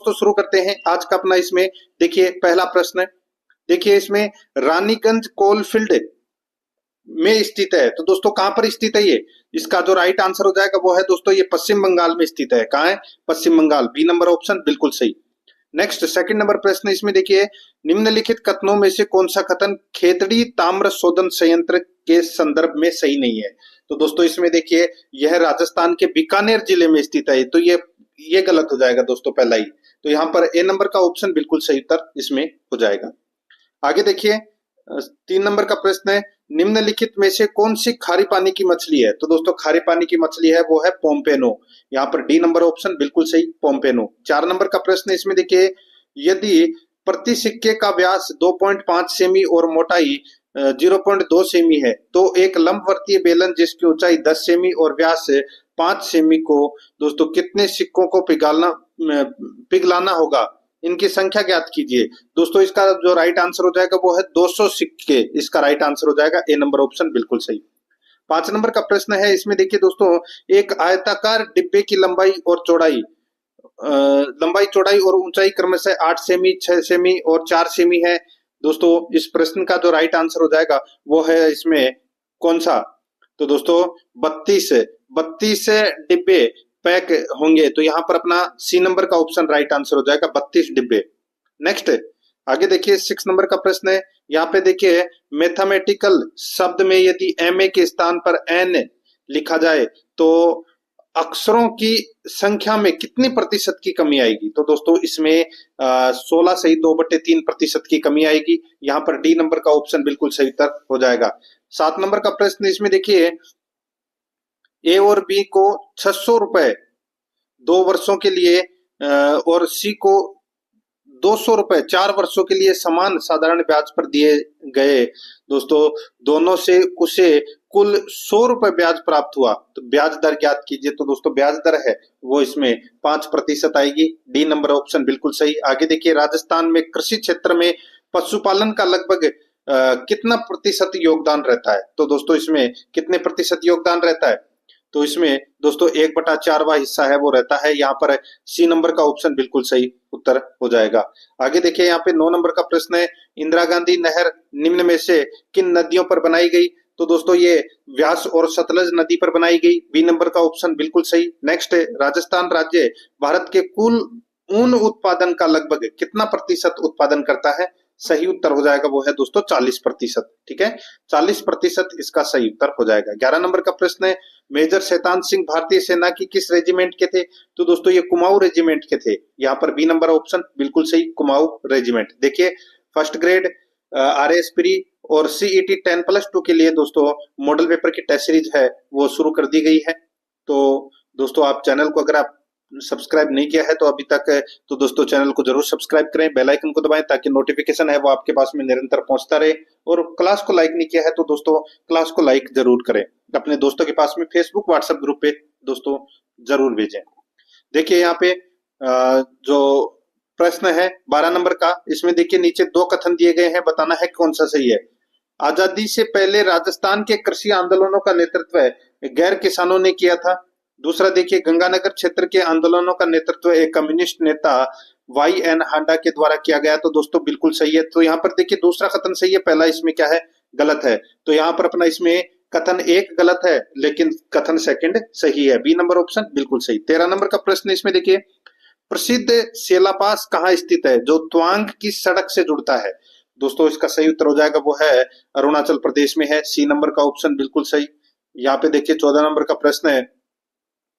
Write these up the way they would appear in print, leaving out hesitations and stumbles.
दोस्तों शुरू करते हैं आज का अपना। इसमें देखिए पहला प्रश्न, देखिए इसमें रानीगंज कोलफील्ड में स्थित है। तो दोस्तों कहां पर स्थित है ये? इसका जो राइट आंसर हो जाएगा वो है दोस्तों ये पश्चिम बंगाल में स्थित है। कहां है? पश्चिम बंगाल। बी नंबर ऑप्शन बिल्कुल सही। नेक्स्ट सेकंड नंबर प्रश्न, इसमें देखिए निम्नलिखित कथनों में से कौन सा कथन खेतड़ी ताम्र शोधन संयंत्र के संदर्भ में सही नहीं है? तो दोस्तों इसमें देखिए यह राजस्थान के बीकानेर जिले में स्थित है, तो ये गलत हो जाएगा दोस्तों पहला ही। तो यहाँ पर ए नंबर का ऑप्शन बिल्कुल सही उत्तर इसमें हो जाएगा। आगे देखिए 3 नंबर का प्रश्न है, निम्नलिखित में से कौन सी खारी पानी की मछली है? तो दोस्तों खारी पानी की मछली है वो है पोम्पेनो। यहाँ पर डी नंबर ऑप्शन बिल्कुल सही, पोम्पेनो। 4 नंबर का प्रश्न इसमें देखिए, यदि प्रति सिक्के का व्यास 2.5 सेमी और मोटाई 0.2 सेमी है तो एक लंबवर्तीय बेलन जिसकी ऊंचाई 10 सेमी और व्यास 5 सेमी को दोस्तों कितने सिक्कों को पिघलाना होगा? इनकी संख्या ज्ञात कीजिए। दोस्तों इसका जो राइट आंसर हो जाएगा वो है 200 सिक्के। इसका राइट आंसर हो जाएगा ए नंबर ऑप्शन बिल्कुल सही। 5 नंबर का प्रश्न है, इसमें देखिए दोस्तों एक आयताकार डिब्बे की लंबाई चौड़ाई और ऊंचाई क्रमशः 8 सेमी, 6 सेमी और 4 सेमी है। दोस्तों इस प्रश्न का जो राइट आंसर हो जाएगा वो है इसमें कौन सा? तो दोस्तों 32 डिब्बे पैक होंगे, तो यहाँ पर अपना सी नंबर का ऑप्शन राइट आंसर हो जाएगा, 32 डिब्बे। नेक्स्ट आगे देखिए 6 नंबर का प्रश्न है, यहाँ पे देखिए मैथमेटिकल शब्द में यदि एम ए के स्थान पर एन लिखा जाए तो अक्षरों की संख्या में कितनी प्रतिशत की कमी आएगी? तो दोस्तों इसमें 16 सही 2/3% की कमी आएगी। यहाँ पर डी नंबर का ऑप्शन बिल्कुल सही उत्तर हो जाएगा। 7 नंबर का प्रश्न इसमें देखिए, ए और बी को 600 रुपए 2 वर्षों के लिए और सी को 200 रुपए 4 वर्षों के लिए समान साधारण ब्याज पर दिए गए। दोस्तों दोनों से उसे कुल 100 रुपए ब्याज प्राप्त हुआ, तो ब्याज दर ज्ञात कीजिए। तो दोस्तों ब्याज दर है वो इसमें 5% आएगी। डी नंबर ऑप्शन बिल्कुल सही। आगे देखिए राजस्थान में कृषि क्षेत्र में पशुपालन का लगभग कितना प्रतिशत योगदान रहता है? तो दोस्तों इसमें कितने प्रतिशत योगदान रहता है? तो इसमें दोस्तों 1/4वां हिस्सा है वो रहता है। यहाँ पर सी नंबर का ऑप्शन बिल्कुल सही उत्तर हो जाएगा। आगे देखिए यहाँ पे 9 नंबर का प्रश्न है, इंदिरा गांधी नहर निम्न में से किन नदियों पर बनाई गई? तो दोस्तों ये व्यास और सतलज नदी पर बनाई गई। बी नंबर का ऑप्शन बिल्कुल सही। नेक्स्ट राजस्थान राज्य भारत के कुल ऊन उत्पादन का लगभग कितना प्रतिशत उत्पादन करता है? सही उत्तर हो जाएगा वो है दोस्तों 40%। ठीक है, 40% इसका सही उत्तर हो जाएगा। 11 नंबर का प्रश्न है, मेजर शैतान सिंह भारतीय सेना की किस रेजिमेंट के थे? तो दोस्तों ये कुमाऊं रेजिमेंट के थे। यहाँ पर बी नंबर ऑप्शन बिल्कुल सही, कुमाऊं रेजिमेंट। देखिए फर्स्ट ग्रेड RAS प्री और CET 10+2 के लिए दोस्तों मॉडल पेपर की टेस्ट सीरीज है वो शुरू कर दी गई है। तो दोस्तों आप चैनल को अगर आप सब्सक्राइब नहीं किया है तो अभी तक, तो दोस्तों चैनल को जरूर सब्सक्राइब करें, बेल आइकन को दबाएं ताकि नोटिफिकेशन है वो आपके पास में निरंतर पहुंचता रहे। और क्लास को लाइक नहीं किया है तो दोस्तों क्लास को लाइक जरूर करें, अपने दोस्तों के पास में फेसबुक व्हाट्सएप ग्रुप पे दोस्तों जरूर भेजें। देखिए यहाँ पे जो प्रश्न है 12 नंबर का, इसमें देखिए नीचे 2 कथन दिए गए हैं, बताना है कौन सा सही है। आजादी से पहले राजस्थान के कृषि आंदोलनों का नेतृत्व गैर किसानों ने किया था। दूसरा देखिए गंगानगर क्षेत्र के आंदोलनों का नेतृत्व एक कम्युनिस्ट नेता YN हांडा के द्वारा किया गया। तो दोस्तों बिल्कुल सही है। तो यहाँ पर देखिए दूसरा कथन सही है, पहला इसमें क्या है? गलत है। तो यहाँ पर अपना इसमें कथन 1 गलत है लेकिन कथन सेकंड सही है। बी नंबर ऑप्शन बिल्कुल सही। 13 नंबर का प्रश्न इसमें देखिए, प्रसिद्ध सेलापास कहाँ स्थित है जो त्वांग की सड़क से जुड़ता है? दोस्तों इसका सही उत्तर हो जाएगा वो है अरुणाचल प्रदेश में है। सी नंबर का ऑप्शन बिल्कुल सही। यहाँ पे देखिए 14 नंबर का प्रश्न है,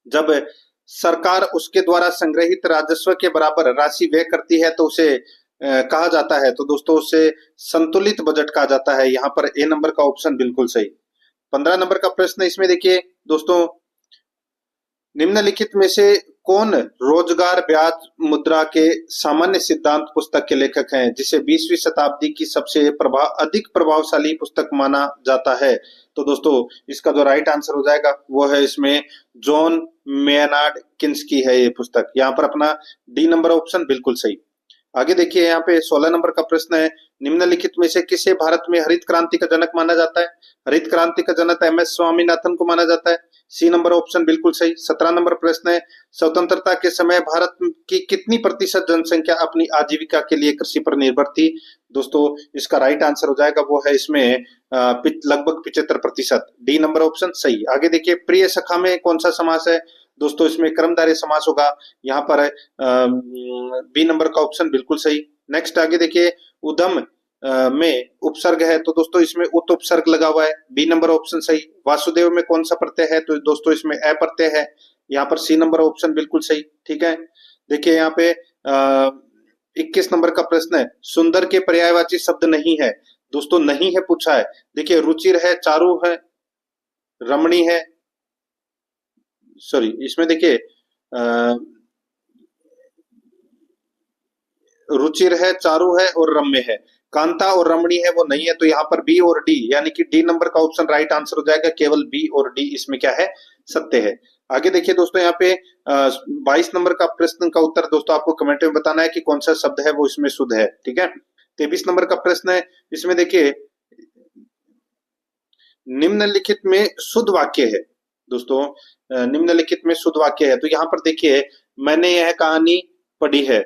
जब सरकार उसके द्वारा संग्रहित राजस्व के बराबर राशि व्यय करती है तो उसे कहा जाता है? तो दोस्तों उसे संतुलित बजट कहा जाता है। यहाँ पर ए नंबर का ऑप्शन बिल्कुल सही। 15 नंबर का प्रश्न इसमें देखिए दोस्तों, निम्नलिखित में से कौन रोजगार ब्याज मुद्रा के सामान्य सिद्धांत पुस्तक के लेखक हैं जिसे 20वीं शताब्दी की सबसे अधिक प्रभावशाली पुस्तक माना जाता है? तो दोस्तों इसका जो राइट आंसर हो जाएगा वो है इसमें जॉन मेयनार्ड किन्स की है ये पुस्तक। यहाँ पर अपना डी नंबर ऑप्शन बिल्कुल सही। आगे देखिए यहाँ पे 16 नंबर का प्रश्न है, निम्नलिखित में से किसे भारत में हरित क्रांति का जनक माना जाता है? हरित क्रांति का जनक MS स्वामीनाथन को माना जाता है, सी नंबर ऑप्शन बिल्कुल सही। 17 नंबर प्रश्न है, स्वतंत्रता के समय भारत की कितनी प्रतिशत जनसंख्या अपनी आजीविका के लिए कृषि पर निर्भर थी? दोस्तों इसका राइट आंसर हो जाएगा वो है इसमें लगभग 75%। डी नंबर ऑप्शन सही। आगे देखिए, प्रिय सखा में कौन सा समास है? दोस्तों इसमें कर्मधारय समास होगा। यहाँ पर बी नंबर का ऑप्शन बिल्कुल सही। नेक्स्ट आगे देखिए, उद्यम में उपसर्ग है, तो दोस्तों इसमें उत उपसर्ग लगा हुआ है। बी नंबर ऑप्शन सही। वासुदेव में कौन सा प्रत्यय है? तो दोस्तों इसमें अ प्रत्यय है। यहाँ पर सी नंबर ऑप्शन बिल्कुल सही। ठीक है, देखिए यहाँ पे 21 नंबर का प्रश्न है, सुंदर के पर्यायवाची शब्द नहीं है। दोस्तों नहीं है पूछा है। देखिए रुचिर है, चारु है, रमणी है, सॉरी इसमें देखिए रुचिर है, चारु है और रम्य है। कांता और रमणी है वो नहीं है, तो यहाँ पर बी और डी यानी कि डी नंबर का ऑप्शन राइट आंसर हो जाएगा। केवल बी और डी इसमें क्या है? सत्य है। आगे देखिए दोस्तों, यहाँ पे 22 नंबर का प्रश्न का उत्तर दोस्तों आपको कमेंट में बताना है कि कौन सा शब्द है वो इसमें शुद्ध है। ठीक है, 23 नंबर का प्रश्न है, इसमें देखिए निम्नलिखित में शुद्ध वाक्य है। दोस्तों निम्नलिखित में शुद्ध वाक्य है, तो यहाँ पर देखिए, मैंने यह कहानी पढ़ी है,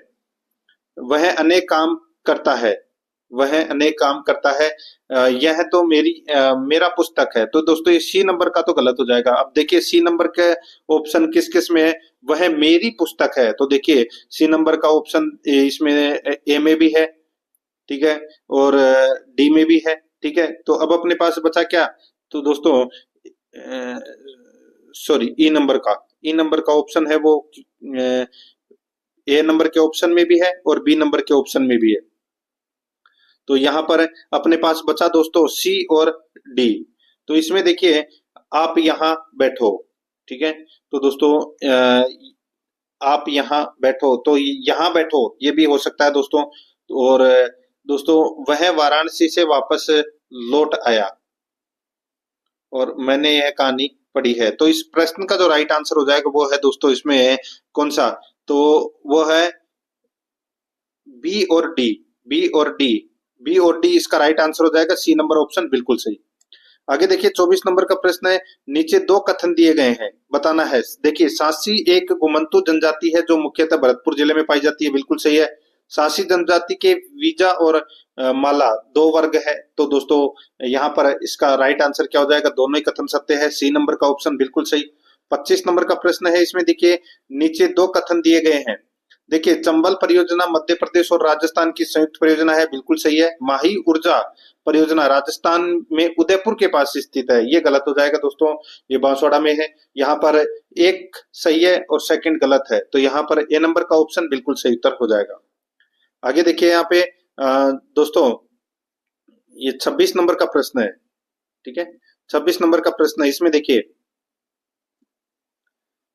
वह अनेक काम करता है, वह अनेक काम करता है, यह तो मेरा पुस्तक है। तो दोस्तों ये सी नंबर का तो गलत हो जाएगा। अब देखिए सी नंबर के ऑप्शन किस किस में है? वह मेरी पुस्तक है, तो देखिए सी नंबर का ऑप्शन इसमें ए में भी है, ठीक है, और डी में भी है। ठीक है, तो अब अपने पास बचा क्या? तो दोस्तों सॉरी ई नंबर का ऑप्शन है वो ए नंबर के ऑप्शन में भी है और बी नंबर के ऑप्शन में भी है। तो यहाँ पर अपने पास बचा दोस्तों सी और डी। तो इसमें देखिए, आप यहाँ बैठो, ठीक है, तो दोस्तों आप यहाँ बैठो, तो यहाँ बैठो ये भी हो सकता है दोस्तों। और दोस्तों वह वाराणसी से वापस लौट आया और मैंने यह कहानी पढ़ी है। तो इस प्रश्न का जो राइट आंसर हो जाएगा वो है दोस्तों इसमें कौन सा? तो वो है बी और डी। बी और डी, बी और डी इसका राइट आंसर हो जाएगा। सी नंबर ऑप्शन बिल्कुल सही। आगे देखिए 24 नंबर का प्रश्न है, नीचे दो कथन दिए गए हैं, बताना है। देखिए सासी एक गुमंतु जनजाति है जो मुख्यतः भरतपुर जिले में पाई जाती है, बिल्कुल सही है। सासी जनजाति के वीजा और माला दो वर्ग है, तो दोस्तों यहाँ पर इसका राइट आंसर क्या हो जाएगा? दोनों ही कथन सत्य है। सी नंबर का ऑप्शन बिल्कुल सही। 25 नंबर का प्रश्न है, इसमें देखिए नीचे दो कथन दिए गए हैं। देखिए चंबल परियोजना मध्य प्रदेश और राजस्थान की संयुक्त परियोजना है, बिल्कुल सही है। माही ऊर्जा परियोजना राजस्थान में उदयपुर के पास स्थित है, ये गलत हो जाएगा दोस्तों, ये बांसवाड़ा में है। यहाँ पर एक सही है और सेकंड गलत है, तो यहाँ पर ए नंबर का ऑप्शन बिल्कुल सही उत्तर हो जाएगा। आगे देखिए यहाँ पे दोस्तों ये 26 नंबर का प्रश्न है, ठीक है, 26 नंबर का प्रश्न है। इसमें देखिए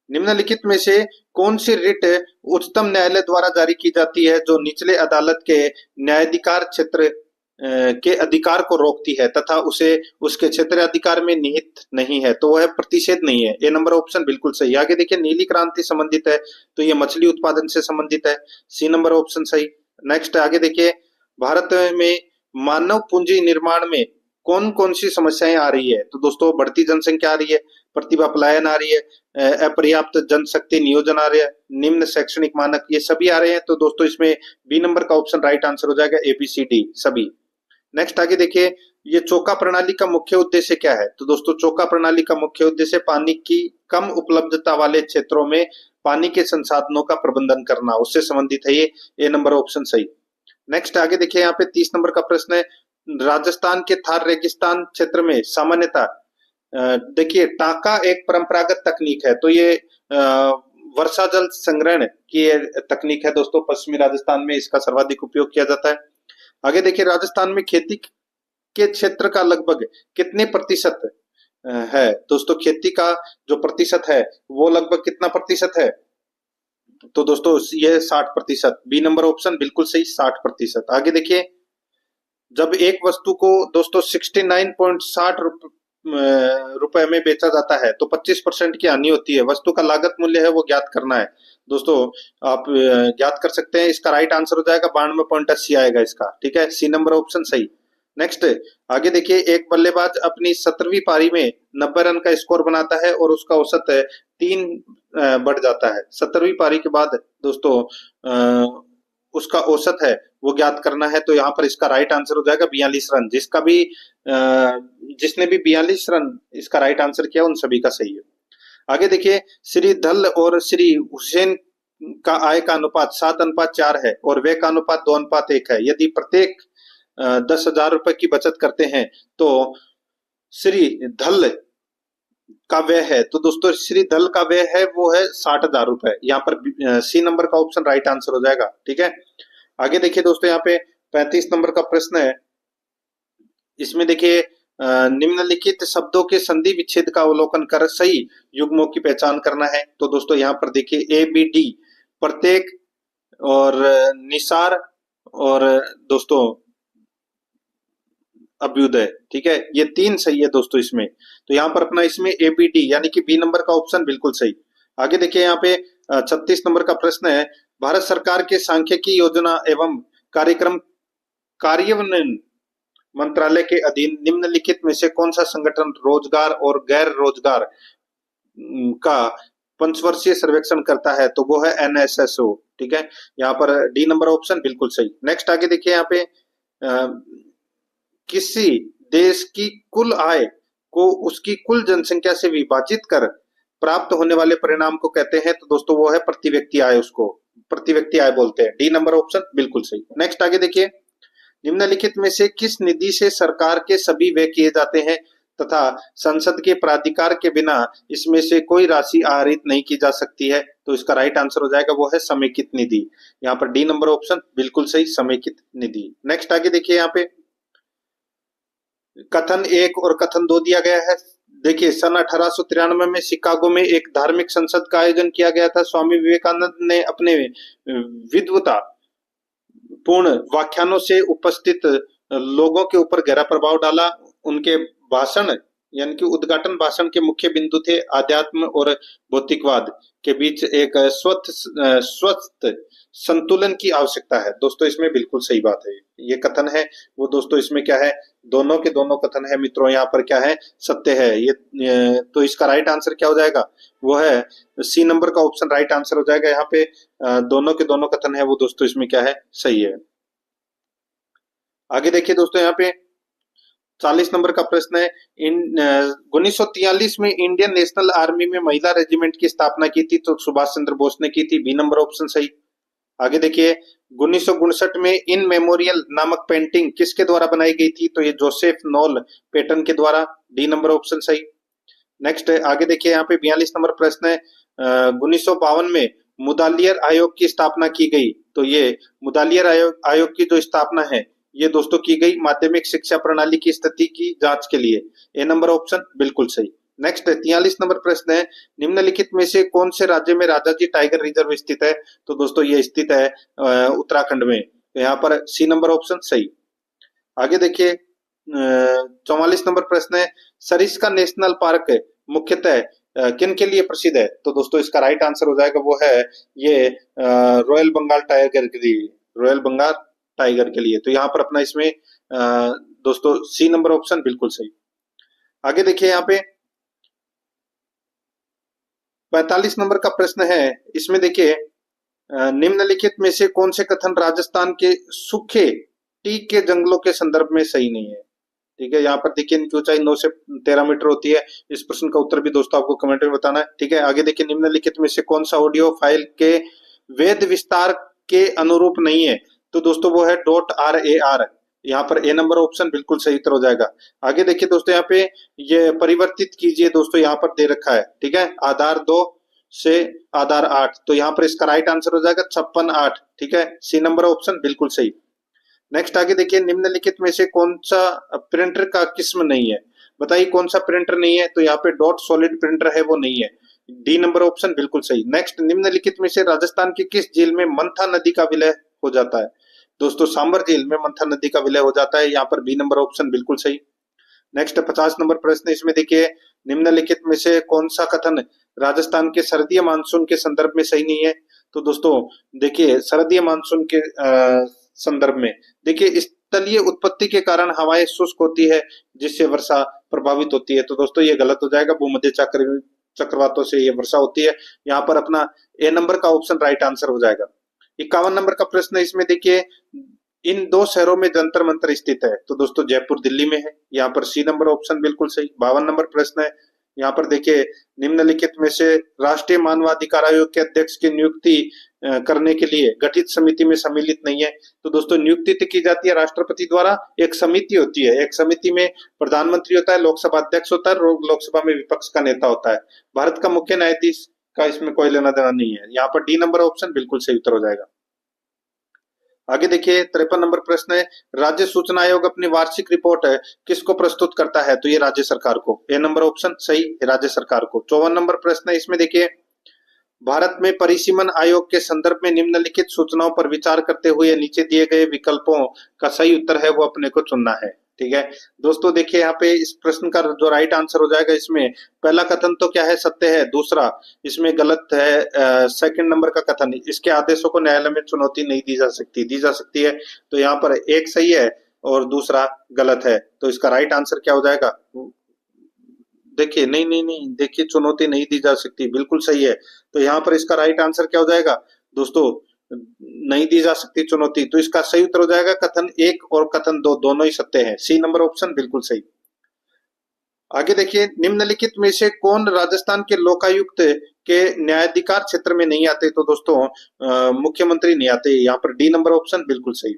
निम्नलिखित में से कौन सी रिट उच्चतम न्यायालय द्वारा जारी की जाती है जो निचले अदालत के न्यायाधिकार क्षेत्र के अधिकार को रोकती है तथा उसे उसके क्षेत्राधिकार में निहित नहीं है? तो वह प्रतिषेध नहीं है। ए नंबर ऑप्शन बिल्कुल सही। आगे देखिए नीली क्रांति संबंधित है, तो ये मछली उत्पादन से संबंधित है। सी नंबर ऑप्शन सही। नेक्स्ट आगे देखिए, भारत में मानव पूंजी निर्माण में कौन कौन सी समस्याएं आ रही है? तो दोस्तों बढ़ती जनसंख्या आ रही है, प्रतिभा पलायन आ रही है, अपर्याप्त जनशक्ति नियोजन आ रहा है, निम्न शैक्षणिक मानक, ये सभी आ रहे हैं। तो दोस्तों इसमें बी नंबर का ऑप्शन राइट आंसर हो जाएगा, ABCD सभी। नेक्स्ट आगे देखिए, ये चौका प्रणाली का मुख्य उद्देश्य क्या है? तो दोस्तों चौका प्रणाली का मुख्य उद्देश्य पानी की कम उपलब्धता वाले क्षेत्रों में पानी के संसाधनों का प्रबंधन करना, उससे संबंधित है ये। ए नंबर ऑप्शन सही। नेक्स्ट आगे देखिए, यहाँ पे 30 नंबर का प्रश्न है, राजस्थान के थार रेगिस्तान क्षेत्र में सामान्यतः देखिए टाका एक परंपरागत तकनीक है, तो ये वर्षा जल संग्रहण की तकनीक है दोस्तों। पश्चिमी राजस्थान में इसका सर्वाधिक उपयोग किया जाता है। आगे देखिए, राजस्थान में खेती के क्षेत्र का लगभग कितने प्रतिशत है? दोस्तों खेती का जो प्रतिशत है वो लगभग कितना प्रतिशत है? तो दोस्तों ये 60%। बी नंबर ऑप्शन बिल्कुल सही, 60%। आगे देखिए, जब एक वस्तु को दोस्तों 69.60 रुपए में बेचा जाता है तो 25% की हानि होती है। वस्तु का लागत मूल्य है वो ज्ञात करना है। दोस्तों आप ज्ञात कर सकते हैं, इसका राइट आंसर हो जाएगा 92.80 आएगा इसका, ठीक है। सी नंबर ऑप्शन सही। नेक्स्ट आगे देखिए, एक बल्लेबाज अपनी 17वीं पारी में 90 रन का स्कोर बनाता है और उसका औसत 3 बढ़ जाता है। 17वीं पारी के बाद दोस्तों उसका औसत है वो ज्ञात करना है। तो यहाँ पर इसका राइट आंसर हो जाएगा 42 रन। जिसने भी 42 रन इसका राइट आंसर किया उन सभी का सही है। आगे देखिए, श्री धल और श्री हुसैन का आय का अनुपात 7:4 है और व्यय का अनुपात 2:1 है। यदि प्रत्येक 10,000 रुपए की बचत करते हैं तो श्री धल का व्यय है, तो दोस्तों श्री धल का व्यय है वो है 60,000 रुपए। यहाँ पर सी नंबर का ऑप्शन राइट आंसर हो जाएगा। ठीक है, आगे देखिए दोस्तों, यहाँ पे 35 नंबर का प्रश्न है। इसमें देखिए, निम्नलिखित शब्दों के संधि विच्छेद का अवलोकन कर सही युग्मों की पहचान करना है। तो दोस्तों यहाँ पर देखिए, ए बी डी, प्रत्येक और निसार और दोस्तों अभ्युदय। ठीक है, ये 3 सही है दोस्तों इसमें। तो यहाँ पर अपना इसमें ए बी डी यानी कि बी नंबर का ऑप्शन बिल्कुल सही। आगे देखिए, यहाँ पे 36 नंबर का प्रश्न है। भारत सरकार के सांख्यिकी योजना एवं कार्यक्रम कार्यान्वयन मंत्रालय के अधीन निम्नलिखित में से कौन सा संगठन रोजगार और गैर रोजगार का पंचवर्षीय सर्वेक्षण करता है? तो वो है एनएसएसओ। ठीक है, यहाँ पर डी नंबर ऑप्शन बिल्कुल सही। नेक्स्ट आगे देखिए, यहाँ पे किसी देश की कुल आय को उसकी कुल जनसंख्या से विभाजित कर प्राप्त होने वाले परिणाम को कहते हैं। तो दोस्तों वो है प्रति व्यक्ति आय, उसको प्रति व्यक्ति आय बोलते हैं। डी नंबर ऑप्शन बिल्कुल सही। नेक्स्ट आगे देखिए, निम्नलिखित में से किस निधि से सरकार के सभी व्यय किए जाते हैं तथा संसद के प्राधिकार के बिना इसमें से कोई राशि आहरित नहीं की जा सकती है? तो इसका राइट आंसर हो जाएगा वो है समेकित निधि। यहाँ पर डी नंबर ऑप्शन बिल्कुल सही, समेकित निधि। नेक्स्ट आगे देखिए, यहाँ पे कथन 1 और कथन 2 दिया गया है। देखिए, सन 1893 में शिकागो में एक धार्मिक संसद का आयोजन किया गया था। स्वामी विवेकानंद ने अपने विद्वता पूर्ण व्याख्यानों से उपस्थित लोगों के ऊपर गहरा प्रभाव डाला। उनके भाषण यानी कि उद्घाटन भाषण के मुख्य बिंदु थे आध्यात्म और भौतिकवाद के बीच एक स्वस्थ संतुलन की आवश्यकता है। दोस्तों इसमें बिल्कुल सही बात है, ये कथन है वो दोस्तों इसमें क्या है, दोनों के दोनों कथन है मित्रों, यहाँ पर क्या है, सत्य है ये। तो इसका राइट आंसर क्या हो जाएगा, वो है सी नंबर का ऑप्शन राइट आंसर हो जाएगा। यहाँ पे दोनों के दोनों कथन है वो दोस्तों इसमें क्या है, सही है। आगे देखिए दोस्तों, यहाँ पे 40 नंबर का प्रश्न है। 1943 में इंडियन नेशनल आर्मी में महिला रेजिमेंट की स्थापना की थी, तो सुभाष चंद्र बोस ने की थी। बी नंबर ऑप्शन सही। आगे देखिए, 1959 में इन मेमोरियल नामक पेंटिंग किसके द्वारा बनाई गई थी? तो ये जोसेफ नॉल पेटन के द्वारा। डी नंबर ऑप्शन सही। नेक्स्ट आगे देखिए, यहाँ पे 42 नंबर प्रश्न है। 1952 में मुदालियर आयोग की स्थापना की गई, तो ये मुदालियर आयोग की जो स्थापना है ये दोस्तों की गई माध्यमिक शिक्षा प्रणाली की स्थिति की जांच के लिए। ए नंबर ऑप्शन बिल्कुल सही। नेक्स्ट 43 नंबर प्रश्न है। निम्नलिखित में से कौन से राज्य में राजाजी टाइगर रिजर्व स्थित है? तो दोस्तों ये स्थित है उत्तराखंड में। तो यहाँ पर सी नंबर ऑप्शन सही। आगे देखिए, 44 नंबर प्रश्न है। सरिस्का नेशनल पार्क मुख्यतः किन के लिए प्रसिद्ध है? तो दोस्तों इसका राइट आंसर हो जाएगा वो है ये रॉयल बंगाल टाइगर के लिए, रॉयल बंगाल टाइगर के लिए। तो यहाँ पर अपना इसमें दोस्तों सी नंबर ऑप्शन बिल्कुल सही। आगे देखिए, यहाँ पे 45 नंबर का प्रश्न है। इसमें देखिए, निम्नलिखित में से कौन से कथन राजस्थान के सूखे टीक के जंगलों के संदर्भ में सही नहीं है? ठीक है, यहाँ पर देखिए इनकी ऊंचाई 9 से 13 मीटर होती है। इस प्रश्न का उत्तर भी दोस्तों आपको कमेंट में बताना है। ठीक है, आगे देखिए, निम्नलिखित में से कौन सा ऑडियो फाइल के वेद विस्तार के अनुरूप नहीं है? तो दोस्तों वो है .rar। यहाँ पर ए नंबर ऑप्शन बिल्कुल सही उत्तर हो जाएगा। आगे देखिए दोस्तों, यहाँ पे ये परिवर्तित कीजिए दोस्तों, यहाँ पर दे रखा है। ठीक है, आधार 2 से आधार 8, तो यहाँ पर इसका राइट आंसर हो जाएगा 56.8। ठीक है, सी नंबर ऑप्शन बिल्कुल सही। नेक्स्ट आगे देखिए, निम्नलिखित में से कौन सा प्रिंटर का किस्म नहीं है? बताइए कौन सा प्रिंटर नहीं है? तो यहाँ पे डॉट सॉलिड प्रिंटर है वो नहीं है। डी नंबर ऑप्शन बिल्कुल सही। नेक्स्ट, निम्नलिखित में से राजस्थान की किस झील में मंथा नदी का विलय हो जाता है? दोस्तों सांबर झील में मंथा नदी का विलय हो जाता है। यहाँ पर बी नंबर ऑप्शन बिल्कुल सही। नेक्स्ट 50 नंबर प्रश्न, इसमें देखिए, निम्नलिखित में से कौन सा कथन राजस्थान के सर्दीय मानसून के संदर्भ में सही नहीं है? तो दोस्तों देखिए, सर्दीय मानसून के संदर्भ में देखिए, इस तलीय उत्पत्ति के कारण हवाएं शुष्क होती है, जिससे वर्षा प्रभावित होती है। तो दोस्तों ये गलत हो जाएगा, भूमध्य चक्रवातों से ये वर्षा होती है। यहाँ पर अपना ए नंबर का ऑप्शन राइट आंसर हो जाएगा। 51 नंबर का प्रश्न है, इसमें देखिए इन दो शहरों में जंतर मंतर स्थित है। तो दोस्तों जयपुर दिल्ली में है, यहाँ पर सी नंबर ऑप्शन बिल्कुल सही। 52 नंबर प्रश्न है, यहाँ पर देखिए निम्नलिखित में से राष्ट्रीय मानवाधिकार आयोग के अध्यक्ष की नियुक्ति करने के लिए गठित समिति में सम्मिलित नहीं है। तो दोस्तों नियुक्ति तो की जाती है राष्ट्रपति द्वारा, एक समिति होती है, एक समिति में प्रधानमंत्री होता है, लोकसभा अध्यक्ष होता है, लोकसभा में विपक्ष का नेता होता है। भारत का मुख्य न्यायाधीश का इसमें कोई लेना देना नहीं है। यहाँ पर डी नंबर ऑप्शन बिल्कुल सही उत्तर हो जाएगा। आगे देखिए 53 नंबर प्रश्न है, राज्य सूचना आयोग अपनी वार्षिक रिपोर्ट है किसको प्रस्तुत करता है? तो ये राज्य सरकार को। ए नंबर ऑप्शन सही, राज्य सरकार को। 54 नंबर प्रश्न है, इसमें देखिए भारत में परिसीमन आयोग के संदर्भ में निम्नलिखित सूचनाओं पर विचार करते हुए नीचे दिए गए विकल्पों का सही उत्तर है वो अपने को चुनना है। ठीक है दोस्तों, देखिए यहाँ पे इस प्रश्न का जो राइट आंसर हो जाएगा, इसमें पहला कथन तो क्या है, सत्य है। दूसरा इसमें गलत है, सेकंड नंबर का कथन, इसके आदेशों को न्यायालय में चुनौती नहीं दी जा सकती है। तो यहाँ पर एक सही है और दूसरा गलत है। तो इसका राइट आंसर क्या हो जाएगा? देखिए नहीं, देखिए चुनौती नहीं दी जा सकती, बिल्कुल सही है। तो यहाँ पर इसका राइट आंसर क्या हो जाएगा दोस्तों? नहीं दी जा सकती चुनौती। तो इसका सही उत्तर हो जाएगा कथन 1 और कथन 2 दोनों ही सत्य हैं। सी नंबर ऑप्शन बिल्कुल सही। आगे देखिए निम्नलिखित में से कौन राजस्थान के लोकायुक्त के न्यायाधिकार क्षेत्र में नहीं आते? तो दोस्तों मुख्यमंत्री नहीं आते। यहाँ पर डी नंबर ऑप्शन बिल्कुल सही।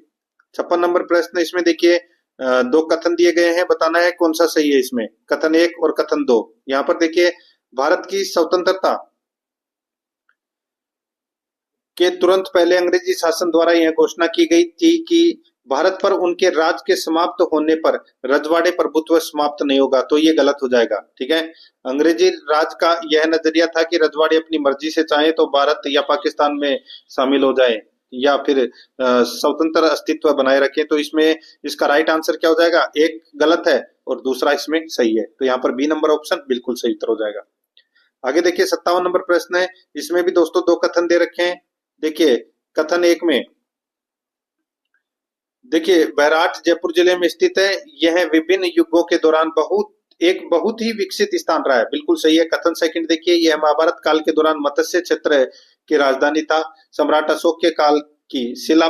56 नंबर प्रश्न, इसमें देखिए दो कथन दिए गए हैं, बताना है कौन सा सही है इसमें, कथन 1 और कथन 2। यहाँ पर देखिए भारत की स्वतंत्रता के तुरंत पहले अंग्रेजी शासन द्वारा यह घोषणा की गई थी कि भारत पर उनके राज के समाप्त होने पर रजवाड़े प्रभुत्व समाप्त नहीं होगा। तो ये गलत हो जाएगा। ठीक है, अंग्रेजी राज का यह नजरिया था कि रजवाड़े अपनी मर्जी से चाहे तो भारत या पाकिस्तान में शामिल हो जाए या फिर स्वतंत्र अस्तित्व बनाए रखें। तो इसमें इसका राइट आंसर क्या हो जाएगा? एक गलत है और दूसरा इसमें सही है। तो यहाँ पर बी नंबर ऑप्शन बिल्कुल सही उत्तर हो जाएगा। आगे देखिए 57 नंबर प्रश्न है, इसमें भी दोस्तों दो कथन दे रखे हैं। देखिए कथन 1 में देखिए बैराठ जयपुर जिले में स्थित है, यह विभिन्न युगों के दौरान बहुत ही विकसित स्थान रहा है, बिल्कुल सही है। कथन सेकंड देखिए, यह महाभारत काल के दौरान मत्स्य क्षेत्र की राजधानी था, सम्राट अशोक के काल की शिला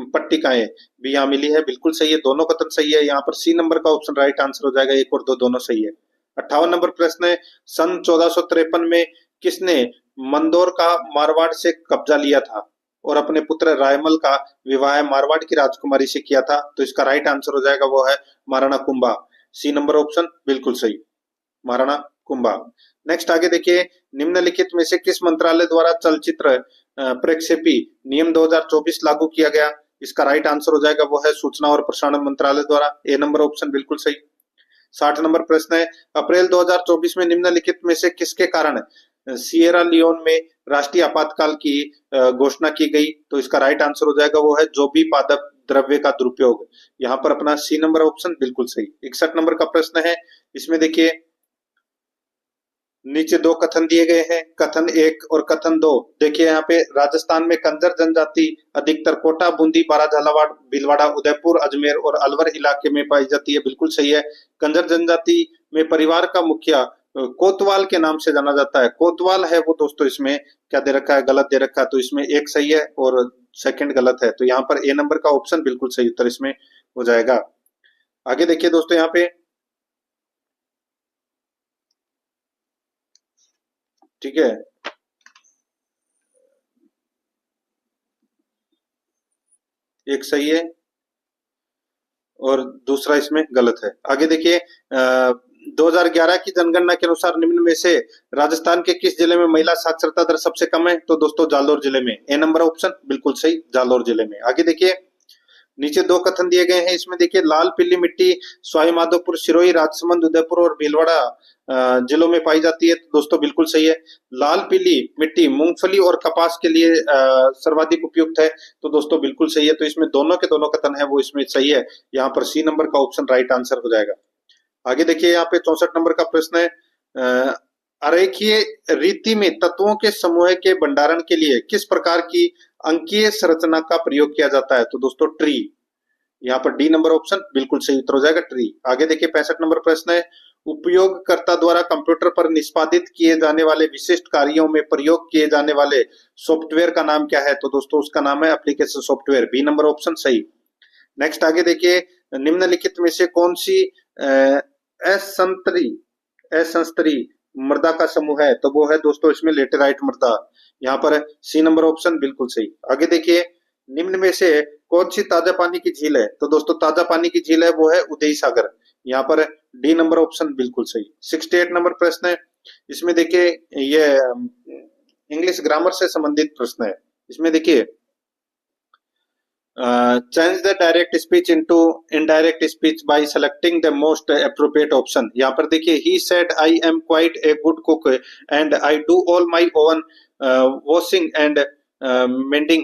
पट्टिकाएं भी यहाँ मिली है, बिल्कुल सही है। दोनों कथन सही है। यहाँ पर सी नंबर का ऑप्शन राइट आंसर हो जाएगा, 1 और 2 दोनों सही है। 58 नंबर प्रश्न है, सन 1453 में किसने मंदोर का मारवाड़ से कब्जा लिया था और अपने पुत्र रायमल का विवाह मारवाड़ की राजकुमारी से किया था? तो इसका राइट आंसर हो जाएगा वो है Maharana Kumbha. C number option बिल्कुल सही, महाराणा कुंभा। नेक्स्ट आगे देखिए, निम्नलिखित में से किस मंत्रालय द्वारा चलचित्र प्रक्षेपी नियम 2024 लागू किया गया? इसका राइट आंसर हो जाएगा वो है सूचना और प्रसारण मंत्रालय द्वारा। ए नंबर ऑप्शन बिल्कुल सही। 60 नंबर प्रश्न है, अप्रैल 2024 में निम्नलिखित में से किसके कारण सिएरा लियोन में राष्ट्रीय आपातकाल की घोषणा की गई? तो इसका राइट आंसर हो जाएगा वो है जोबी पादप द्रव्य का दुरुपयोग। यहाँ पर अपना सी नंबर ऑप्शन बिल्कुल सही। 61 नंबर का प्रश्न है, इसमें देखिए नीचे दो कथन दिए गए हैं, कथन 1 और कथन 2। देखिए यहाँ पे राजस्थान में कंजर जनजाति अधिकतर कोटा, बूंदी, बारा, झालावाड़, भीलवाड़ा, उदयपुर, अजमेर और अलवर इलाके में पाई जाती है, बिल्कुल सही है। कंजर जनजाति में परिवार का मुखिया कोतवाल के नाम से जाना जाता है। कोतवाल है वो दोस्तों, इसमें क्या दे रखा है? गलत दे रखा है। तो इसमें एक सही है और सेकंड गलत है। तो यहाँ पर ए नंबर का ऑप्शन बिल्कुल सही उत्तर इसमें हो जाएगा। आगे देखिए दोस्तों, यहाँ पे ठीक है, एक सही है और दूसरा इसमें गलत है। आगे देखिए 2011 की जनगणना के अनुसार निम्न में से राजस्थान के किस जिले में महिला साक्षरता दर सबसे कम है? तो दोस्तों जालोर जिले में। ए नंबर ऑप्शन बिल्कुल सही, जालोर जिले में। आगे देखिए नीचे दो कथन दिए गए हैं, इसमें देखिए लाल पीली मिट्टी सवाई माधोपुर, सिरोही, राजसमंद, उदयपुर और भीलवाड़ा जिलों में पाई जाती है। तो दोस्तों बिल्कुल सही है। लाल पीली मिट्टी मूंगफली और कपास के लिए सर्वाधिक उपयुक्त है। तो दोस्तों बिल्कुल सही है। तो इसमें दोनों के दोनों कथन है वो इसमें सही है। यहाँ पर सी नंबर का ऑप्शन राइट आंसर हो जाएगा। आगे देखिए यहाँ पे 64 नंबर का प्रश्न है, अरेखीय रीति में तत्वों के समूह के भंडारण के लिए किस प्रकार की अंकीय संरचना का प्रयोग किया जाता है? तो दोस्तों ट्री। यहाँ पर डी नंबर ऑप्शन बिल्कुल सही उत्तर हो जाएगा, ट्री। आगे देखिए 65 नंबर प्रश्न है, उपयोगकर्ता द्वारा कंप्यूटर पर निष्पादित किए जाने वाले विशिष्ट कार्यों में प्रयोग किए जाने वाले सॉफ्टवेयर का नाम क्या है? तो दोस्तों उसका नाम है application software, B number option सही। नेक्स्ट आगे देखिए, निम्नलिखित में से कौन सी असंतरी असंस्तरी मृदा का समूह है? तो वो है दोस्तों इसमें लेटेराइट मृदा। यहाँ पर सी नंबर ऑप्शन बिल्कुल सही। आगे देखिए, निम्न में से कौन सी ताजा पानी की झील है? तो दोस्तों ताजा पानी की झील है वो है उदय सागर। यहाँ पर डी नंबर ऑप्शन बिल्कुल सही। 68 नंबर प्रश्न है, इसमें देखिए ये इंग्लिश ग्रामर से संबंधित प्रश्न है। इसमें देखिए change the direct speech into indirect speech by selecting the most appropriate option. यहाँ पर देखिए, he said I am quite a good cook and I do all my own washing and mending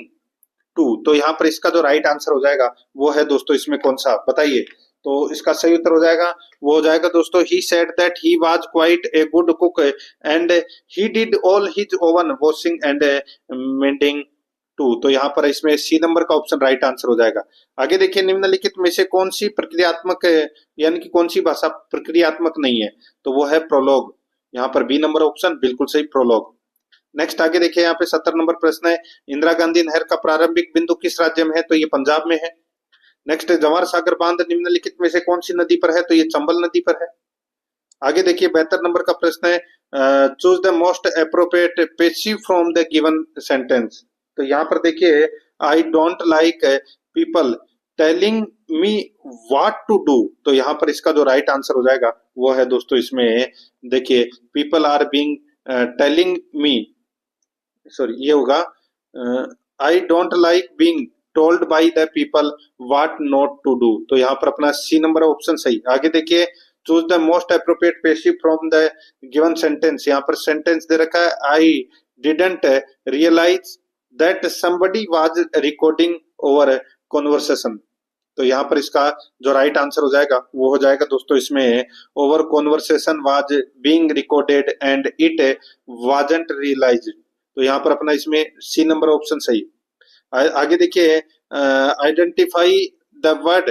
too. तो यहाँ पर इसका जो right answer हो जाएगा वो है दोस्तों इसमें कौन सा, बताइए? तो इसका सही उत्तर हो जाएगा, वो हो जाएगा दोस्तों, he said that he was quite a good cook and he did all his own washing and mending too. तो यहाँ पर इसमें सी नंबर का ऑप्शन राइट आंसर हो जाएगा। आगे देखिए, निम्नलिखित में से कौन सी प्रक्रियात्मक यानी कि कौन सी भाषा प्रक्रियात्मक नहीं है? तो वो है प्रोलॉग। यहाँ पर बी नंबर ऑप्शन बिल्कुल सही, प्रोलॉग। नेक्स्ट आगे देखिए, यहाँ पे 70 नंबर प्रश्न है, इंदिरा गांधी नहर का प्रारंभिक बिंदु किस राज्य में है? तो ये पंजाब में है। नेक्स्ट, जवाहर सागर बांध निम्नलिखित में से कौन सी नदी पर है? तो ये चंबल नदी पर है। आगे देखिए 72 नंबर का प्रश्न है, choose the most appropriate passive from the given sentence. तो यहाँ पर देखिए, I don't like people telling me what to do. तो यहाँ पर इसका जो राइट आंसर हो जाएगा वो है दोस्तों इसमें देखिए, people are being telling me, sorry ये होगा, I don't like being told by the people what not to do. तो यहाँ पर अपना सी नंबर ऑप्शन सही। आगे देखिए, choose the most appropriate passive from the given sentence. यहाँ पर सेंटेंस दे रखा है, I didn't realise that somebody was recording our conversation. तो यहाँ पर इसका जो राइट आंसर हो जाएगा वो हो जाएगा दोस्तों इसमें, our conversation was being recorded and it wasn't realised. तो यहाँ पर अपना इसमें सी नंबर ऑप्शन सही। आगे देखिए, identify the word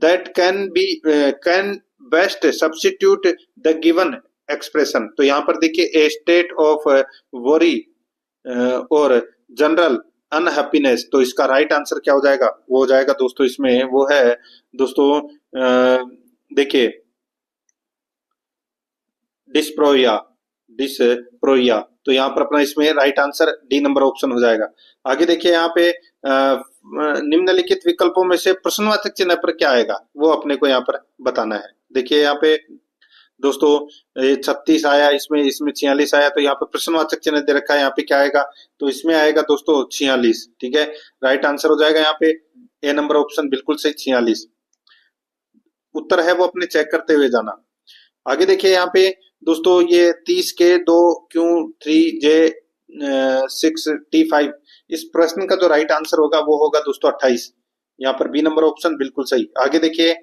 that can best substitute the given expression. तो यहाँ पर देखिए, ए स्टेट ऑफ वरी और जनरल अनहैप्पीनेस। तो इसका राइट आंसर क्या हो जाएगा? वो हो जाएगा दोस्तों इसमें, वो है दोस्तों देखिए डिस्प्रोया, डिस्प्रोया। तो यहाँ पर अपना इसमें right answer D number option हो जाएगा। आगे देखिए, यहाँ पे निम्नलिखित विकल्पों में से प्रश्नवाचक चिन्ह पर क्या आएगा वो अपने को यहाँ पर बताना है। देखिए यहाँ पे दोस्तों 36 आया, इसमें 46 आया, तो यहाँ पे प्रश्नवाचक चिन्ह दे रखा है, यहाँ पे क्या आएगा? तो इसमें आएगा दोस्तों 46। ठीक है, राइट आंसर हो जाएगा यहाँ पे ए नंबर ऑप्शन बिल्कुल सही, 46 उत्तर है वो अपने चेक करते हुए जाना। आगे देखिए यहाँ पे दोस्तों, ये 30 के 2 क्यू 3 जे 6 T5, इस प्रश्न का जो राइट आंसर होगा वो होगा दोस्तों 28। यहाँ पर बी नंबर ऑप्शन बिल्कुल सही। आगे देखिए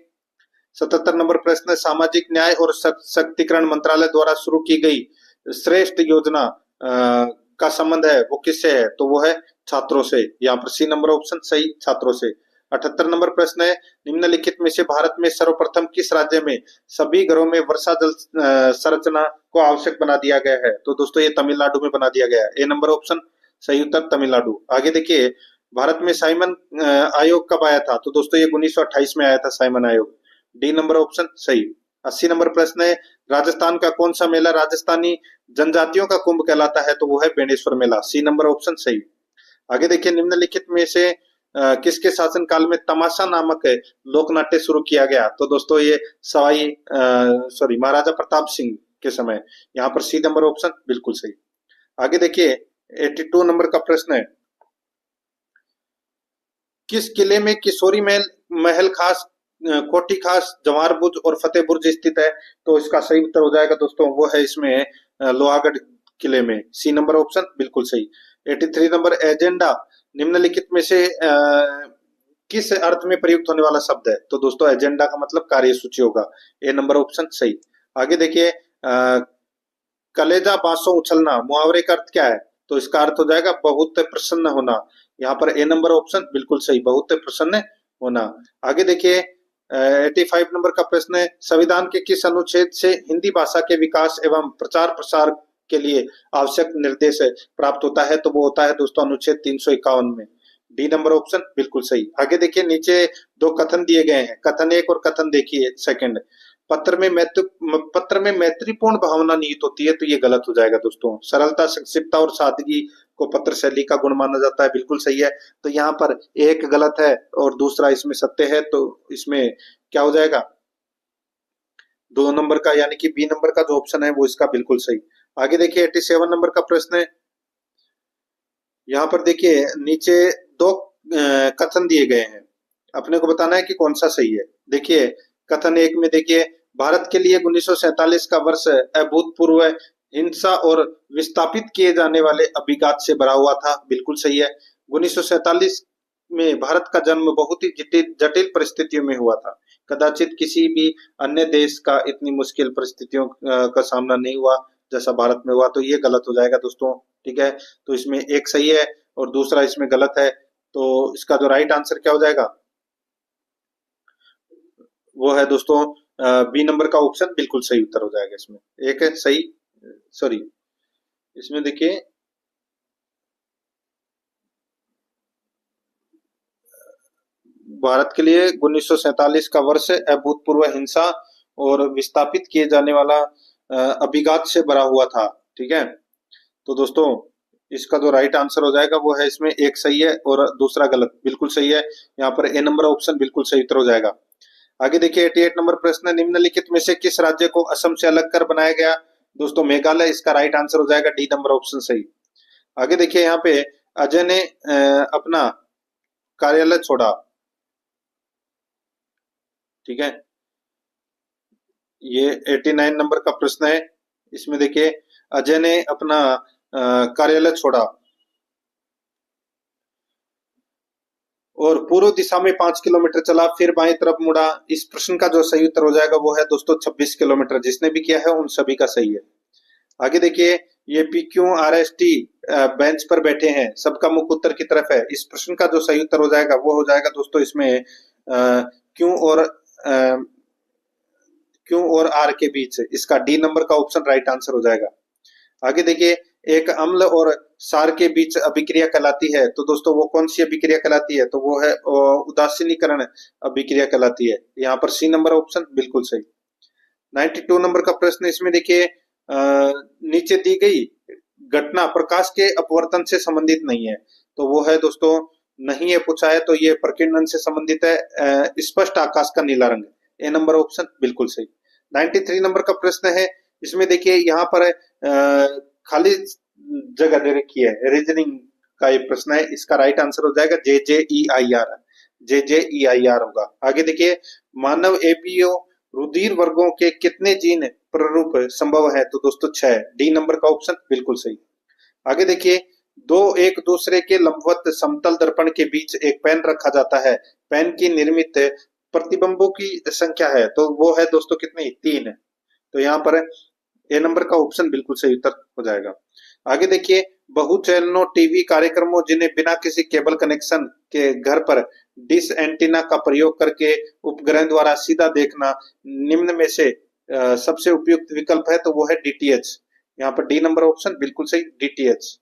77 नंबर प्रश्न, सामाजिक न्याय और सशक्तिकरण मंत्रालय द्वारा शुरू की गई श्रेष्ठ योजना का संबंध है वो किससे है? तो वो है छात्रों से। यहाँ पर सी नंबर ऑप्शन सही, छात्रों से। 78 नंबर प्रश्न है, निम्नलिखित में से भारत में सर्वप्रथम किस राज्य में सभी घरों में वर्षा जल संरचना को आवश्यक बना दिया गया है? तो दोस्तों ये तमिलनाडु में बना दिया गया है, ए नंबर ऑप्शन सही उत्तर, तमिलनाडु। आगे देखिए, भारत में साइमन आयोग कब आया था? तो दोस्तों ये 1928 में आया था साइमन आयोग, डी नंबर ऑप्शन सही। 80 नंबर प्रश्न है, राजस्थान का कौन सा मेला राजस्थानी जनजातियों का कुंभ कहलाता है? तो वो है बेणेश्वर मेला, सी नंबर ऑप्शन सही। आगे देखिए, निम्नलिखित में से किसके शासन काल में तमाशा नामक लोक नाट्य शुरू किया गया? तो दोस्तों ये महाराजा प्रताप सिंह के समय। यहाँ पर सी नंबर ऑप्शन बिल्कुल सही। आगे देखिए 82 नंबर का प्रश्न है, किस किले में किशोरी महल खास, कोठी खास, जवाहर बुर्ज और फतेह बुर्ज स्थित है? तो इसका सही उत्तर हो जाएगा दोस्तों, वो है इसमें लोहागढ़ किले में, सी नंबर ऑप्शन बिल्कुल सही। 83 नंबर, एजेंडा निम्नलिखित में से किस अर्थ में प्रयुक्त होने वाला शब्द है? तो दोस्तों एजेंडा का मतलब कार्यसूची होगा, ए नंबर ऑप्शन सही। आगे देखिए, कलेजा बांसों उछलना मुहावरे का अर्थ क्या है? तो इसका अर्थ हो जाएगा बहुत प्रसन्न होना। यहाँ पर ए नंबर ऑप्शन बिल्कुल सही, बहुत प्रसन्न होना। आगे देखिए 85 नंबर का प्रश्न है, संविधान के किस अनुच्छेद से हिंदी भाषा के विकास एवं प्रचार प्रसार के लिए आवश्यक निर्देश प्राप्त होता है? तो वो होता है दोस्तों अनुच्छेद 351 में। डी नंबर ऑप्शन बिल्कुल सही। आगे देखिए नीचे दो कथन दिए गए हैं, कथन एक और कथन देखिए सेकंड। पत्र में मैत्रीपूर्ण भावना निहित होती है, तो ये गलत हो जाएगा दोस्तों। सरलता, संक्षिप्तता और सादगी को पत्र शैली का गुण माना जाता है, बिल्कुल सही है। तो यहाँ पर एक गलत है और दूसरा इसमें सत्य है, तो इसमें क्या हो जाएगा? 2 नंबर का यानी कि बी नंबर का जो ऑप्शन है वो इसका बिल्कुल सही। आगे देखिए 87 नंबर का प्रश्न है, यहाँ पर देखिए नीचे दो कथन दिए गए हैं, अपने को बताना है कि कौन सा सही है। देखिए कथन एक में देखिए, भारत के लिए 1947 का वर्ष अभूतपूर्व हिंसा और विस्थापित किए जाने वाले अभिघात से भरा हुआ था, बिल्कुल सही है। 1947 में भारत का जन्म बहुत ही जटिल जटिल परिस्थितियों में हुआ था, कदाचित किसी भी अन्य देश का इतनी मुश्किल परिस्थितियों का सामना नहीं हुआ जैसा भारत में हुआ, तो ये गलत हो जाएगा दोस्तों। ठीक है, तो इसमें एक सही है और दूसरा इसमें गलत है, तो इसका जो राइट आंसर क्या हो जाएगा वो है दोस्तों बी नंबर का ऑप्शन बिल्कुल सही उत्तर हो जाएगा। इसमें एक है सही, सॉरी इसमें देखिए भारत के लिए 1947 का वर्ष अभूतपूर्व हिंसा और विस्थापित किए जाने वाला अभिघात से भरा हुआ था। ठीक है, तो दोस्तों इसका जो राइट आंसर हो जाएगा वो है, इसमें एक सही है और दूसरा गलत, बिल्कुल सही है। यहाँ पर ए नंबर ऑप्शन बिल्कुल सही उत्तर हो जाएगा। आगे देखिए 88 नंबर प्रश्न, निम्नलिखित में से किस राज्य को असम से अलग कर बनाया गया? दोस्तों मेघालय, इसका राइट आंसर हो जाएगा डी नंबर ऑप्शन सही। आगे देखिए यहाँ पे अजय ने अपना कार्यालय छोड़ा। ठीक है, ये 89 नंबर का प्रश्न है, इसमें देखिए अजय ने अपना कार्यालय छोड़ा और पूर्व दिशा में 5 किलोमीटर चला, फिर बाएं तरफ मुड़ा। इस प्रश्न का जो सही उत्तर हो जाएगा वो है दोस्तों 26 किलोमीटर। जिसने भी किया है उन सभी का सही है। आगे देखिए ये PQRST बेंच पर बैठे हैं, सबका मुख उत्तर की तरफ है। इस प्रश्न का जो सही उत्तर हो जाएगा वो हो जाएगा दोस्तों इसमें क्यों और आर के बीच, इसका डी नंबर का ऑप्शन राइट आंसर हो जाएगा। आगे देखिए एक अम्ल और क्षार के बीच अभिक्रिया कहलाती है, तो दोस्तों वो कौन सी अभिक्रिया कहलाती है? तो वो है उदासीनीकरण अभिक्रिया कहलाती है। यहाँ पर सी नंबर ऑप्शन बिल्कुल सही। 92 नंबर का प्रश्न, इसमें देखिए नीचे दी गई घटना प्रकाश के अपवर्तन से संबंधित नहीं है, तो वो है दोस्तों नहीं है पूछा है, तो ये प्रकीर्णन से संबंधित है, स्पष्ट आकाश का नीला रंग। ए नंबर ऑप्शन बिल्कुल सही। 93 नंबर का प्रश्न है, इसमें देखिए यहाँ पर खाली जगह दे रखी है, रीजनिंग का ये प्रश्न है, इसका राइट आंसर हो जाएगा JJEIR, JJEIR होगा। आगे देखिए मानव एपीओ रुधिर वर्गों के कितने जीन प्ररूप संभव है? तो दोस्तों 6, डी नंबर का ऑप्शन बिल्कुल सही। आगे देखिए दो एक दूसरे के लंबवत समतल दर्पण के बीच एक पेन रखा जाता है, पेन की निर्मित प्रतिबिंबों की संख्या है, तो वो है दोस्तों कितनी? 3 है। तो यहाँ पर ए नंबर का ऑप्शन बिल्कुल सही उत्तर हो जाएगा। आगे देखिए बहुचैनलों टीवी कार्यक्रमों जिन्हें बिना किसी केबल कनेक्शन के घर पर डिश एंटीना का प्रयोग करके उपग्रह द्वारा सीधा देखना निम्न में से सबसे उपयुक्त विकल्प है, तो वो है DTH। यहाँ पर डी नंबर ऑप्शन बिल्कुल सही, DTH।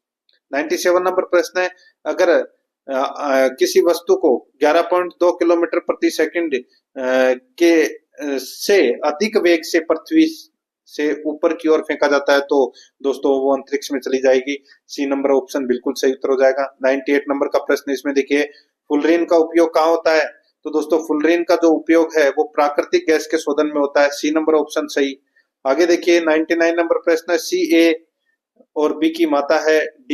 97 नंबर प्रश्न है, अगर किसी वस्तु को 11.2 किलोमीटर प्रति सेकंड के से अधिक वेग से पृथ्वी से ऊपर की ओर फेंका जाता है, तो दोस्तों वो अंतरिक्ष में चली जाएगी। सी नंबर ऑप्शन बिल्कुल सही उत्तर हो जाएगा। 98 नंबर का प्रश्न, इसमें देखिए फुलरीन का उपयोग कहाँ होता है? तो दोस्तों फुलरीन का जो उपयोग है वो प्राकृतिक गैस के शोधन में होता है। सी नंबर ऑप्शन सही। आगे देखिए 99 नंबर प्रश्न है, CA और B की माता है, D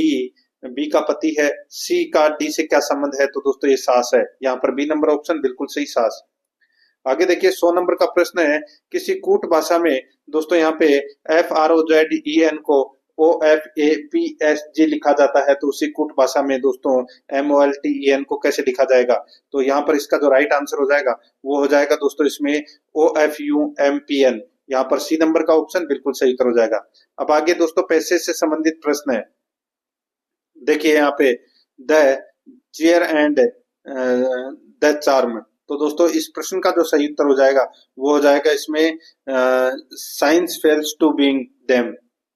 B का पति है, C का D से क्या संबंध है? तो दोस्तों ये सास है। यहाँ पर बी नंबर ऑप्शन बिल्कुल सही, सास। आगे देखिए 100 नंबर का प्रश्न है, किसी कूट भाषा में दोस्तों यहाँ पे FROZEN को OFAPSG लिखा जाता है, तो उसी कूट भाषा में दोस्तों MOLTEN को कैसे लिखा जाएगा? तो यहाँ पर इसका जो राइट आंसर हो जाएगा वो हो जाएगा दोस्तों इसमें OFUMPN। यहाँ पर सी नंबर का ऑप्शन बिल्कुल सही उत्तर हो जाएगा। अब आगे दोस्तों पैसे से संबंधित प्रश्न है, देखिए यहाँ पे the chair and the charm, तो दोस्तों इस प्रश्न का जो सही उत्तर हो जाएगा वो हो जाएगा इसमें science fails to being them,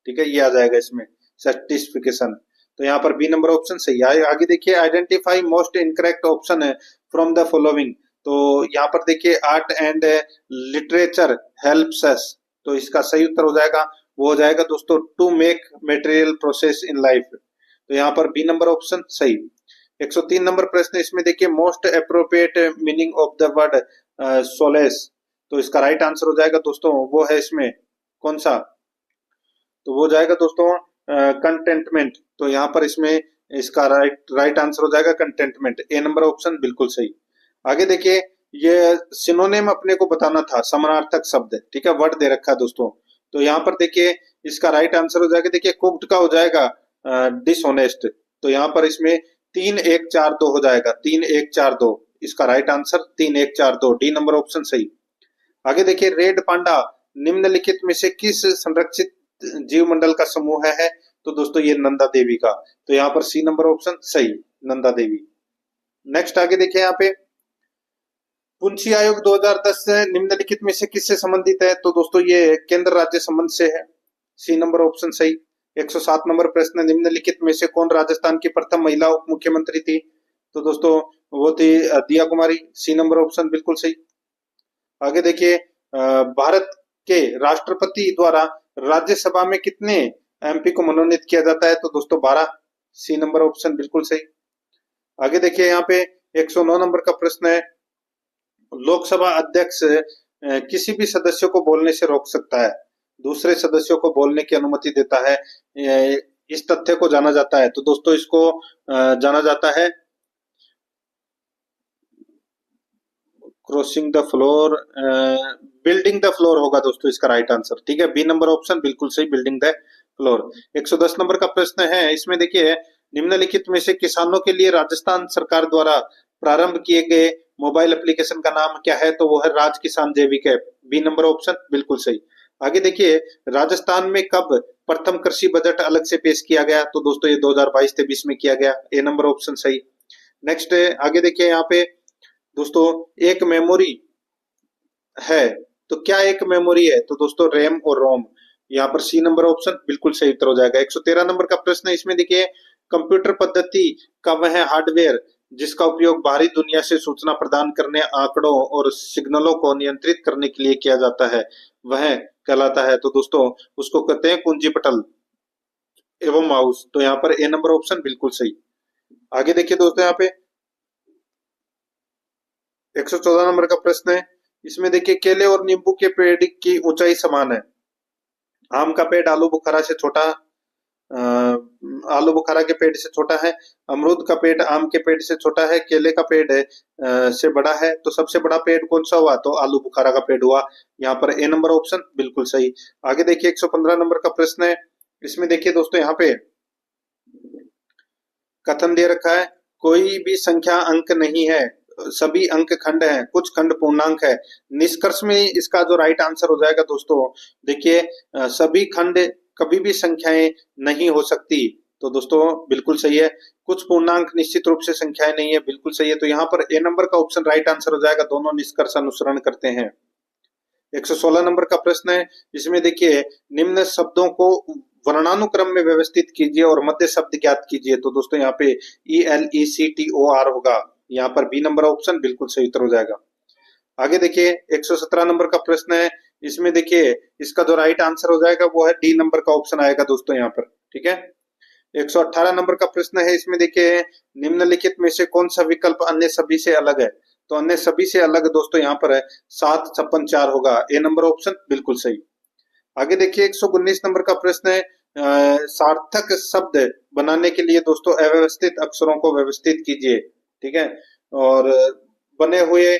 ठीक है, ये आ जाएगा इसमें सर्टिफिकेशन। तो यहाँ पर बी नंबर ऑप्शन सही है। आगे देखिए आइडेंटिफाई मोस्ट इनकरेक्ट ऑप्शन है फ्रॉम द फॉलोइंग। तो यहाँ पर देखिए art and literature helps us, तो इसका सही उत्तर हो जाएगा वो हो जाएगा दोस्तों to make material process in life. तो यहाँ पर बी नंबर ऑप्शन सही। 103 नंबर प्रश्न, इसमें देखिए most appropriate meaning of the word solace. तो इसका राइट आंसर हो जाएगा दोस्तों वो है इसमें कौन सा, तो वो जाएगा दोस्तों कंटेंटमेंट। तो यहाँ पर इसमें इसका राइट आंसर हो जाएगा कंटेंटमेंट, ए नंबर ऑप्शन बिल्कुल सही। आगे देखिए ये सिनोनिम अपने को बताना था, समानार्थक शब्द, ठीक है, वर्ड दे रखा है दोस्तों। तो यहाँ पर देखिए इसका राइट आंसर हो जाएगा, देखिए कुक्ड का हो जाएगा डिसऑनेस्ट। तो यहाँ पर इसमें 3 1 4 2 हो जाएगा, 3 1 4 2, इसका right answer 3 1 4 2, D number option सही। आगे देखिए रेड पांडा निम्नलिखित में से किस संरक्षित जीव मंडल का समूह है, तो दोस्तों ये नंदा देवी का। तो यहाँ पर सी नंबर ऑप्शन सही, नंदा देवी। नेक्स्ट आगे देखिए यहाँ पे पुंछी आयोग 2010 निम्नलिखित में से किससे संबंधित है, तो दोस्तों ये केंद्र राज्य संबंध से है, सी नंबर ऑप्शन सही। 107 नंबर प्रश्न, निम्नलिखित में से कौन राजस्थान की प्रथम महिला उप मुख्यमंत्री थी, तो दोस्तों वो थी दिया कुमारी, सी नंबर ऑप्शन बिल्कुल सही। आगे देखिए भारत के राष्ट्रपति द्वारा राज्यसभा में कितने एमपी को मनोनीत किया जाता है, तो दोस्तों 12, सी नंबर ऑप्शन बिल्कुल सही। आगे देखिए यहाँ पे 109 नंबर का प्रश्न है लोकसभा अध्यक्ष किसी भी सदस्य को बोलने से रोक सकता है, दूसरे सदस्यों को बोलने की अनुमति देता है, इस तथ्य को जाना जाता है, तो दोस्तों इसको जाना जाता है crossing the floor, building the floor होगा दोस्तों इसका राइट आंसर, ठीक है, बी नंबर ऑप्शन बिल्कुल सही, बिल्डिंग द फ्लोर। 110 नंबर का प्रश्न है, इसमें देखिए निम्नलिखित में से किसानों के लिए राजस्थान सरकार द्वारा प्रारंभ किए गए मोबाइल एप्लीकेशन का नाम क्या है, तो वो है राज किसान जैविक ऐप, बी नंबर ऑप्शन बिल्कुल सही। आगे देखिए राजस्थान में कब प्रथम कृषि बजट अलग से पेश किया गया, तो दोस्तों ये 2022-23 में किया गया, ए नंबर ऑप्शन सही। नेक्स्ट आगे देखिए यहाँ पे दोस्तों एक मेमोरी है, तो क्या एक मेमोरी है, तो दोस्तों रैम और रोम, यहाँ पर सी नंबर ऑप्शन बिल्कुल सही उत्तर हो जाएगा। 113 नंबर का प्रश्न है, इसमें देखिए कंप्यूटर पद्धति का वह हार्डवेयर जिसका उपयोग बाहरी दुनिया से सूचना प्रदान करने, आंकड़ों और सिग्नलों को नियंत्रित करने के लिए किया जाता है, वह कहलाता है, तो दोस्तों उसको कहते हैं कुंजी पटल एवं माउस। तो यहाँ पर ए नंबर ऑप्शन बिल्कुल सही। आगे देखिए दोस्तों यहाँ पे 114 नंबर का प्रश्न है, इसमें देखिए केले और नींबू के पेड़ की ऊंचाई समान है, आम का पेड़ आलू बुखारा से छोटा, आलू बुखारा के पेड़ से छोटा है, अमरूद का पेड़ आम के पेड़ से छोटा है, केले का पेड़ से बड़ा है, तो सबसे बड़ा पेड़ कौन सा हुआ, तो आलू बुखारा का पेड़ हुआ, यहाँ पर ए नंबर ऑप्शन बिल्कुल सही। आगे देखिए 115 नंबर का प्रश्न है, इसमें देखिए दोस्तों यहाँ पे कथन दे रखा है कोई भी संख्या अंक नहीं है, सभी अंक खंड हैं, कुछ खंड पूर्णांक है। निष्कर्ष में इसका जो राइट आंसर हो जाएगा दोस्तों देखिए सभी खंड कभी भी संख्याएं नहीं हो सकती, तो दोस्तों बिल्कुल सही है। कुछ पूर्णांक निश्चित रूप से संख्याएं नहीं है, बिल्कुल सही है। तो यहाँ पर ए नंबर का ऑप्शन राइट आंसर हो जाएगा, दोनों निष्कर्ष अनुसरण करते हैं। 116 नंबर का प्रश्न है, इसमें देखिए निम्न शब्दों को वर्णानुक्रम में व्यवस्थित कीजिए और मध्य शब्द ज्ञात कीजिए, तो दोस्तों यहाँ पे ELECTOR होगा, यहाँ पर बी नंबर ऑप्शन बिल्कुल सही उत्तर हो जाएगा। आगे देखिए 117 नंबर का प्रश्न है, इसमें देखिए इसका जो राइट आंसर हो जाएगा वो है डी नंबर का ऑप्शन आएगा दोस्तों यहाँ पर, ठीक है। 118 नंबर का प्रश्न है, इसमें देखिए निम्नलिखित में से कौन सा विकल्प अन्य सभी से अलग है, तो अन्य सभी से अलग दोस्तों यहाँ पर है 7 56 4 होगा, ए नंबर ऑप्शन बिल्कुल सही। आगे देखिए 119 नंबर का प्रश्न है, सार्थक शब्द बनाने के लिए दोस्तों अव्यवस्थित अक्षरों को व्यवस्थित कीजिए, ठीक है, और बने हुए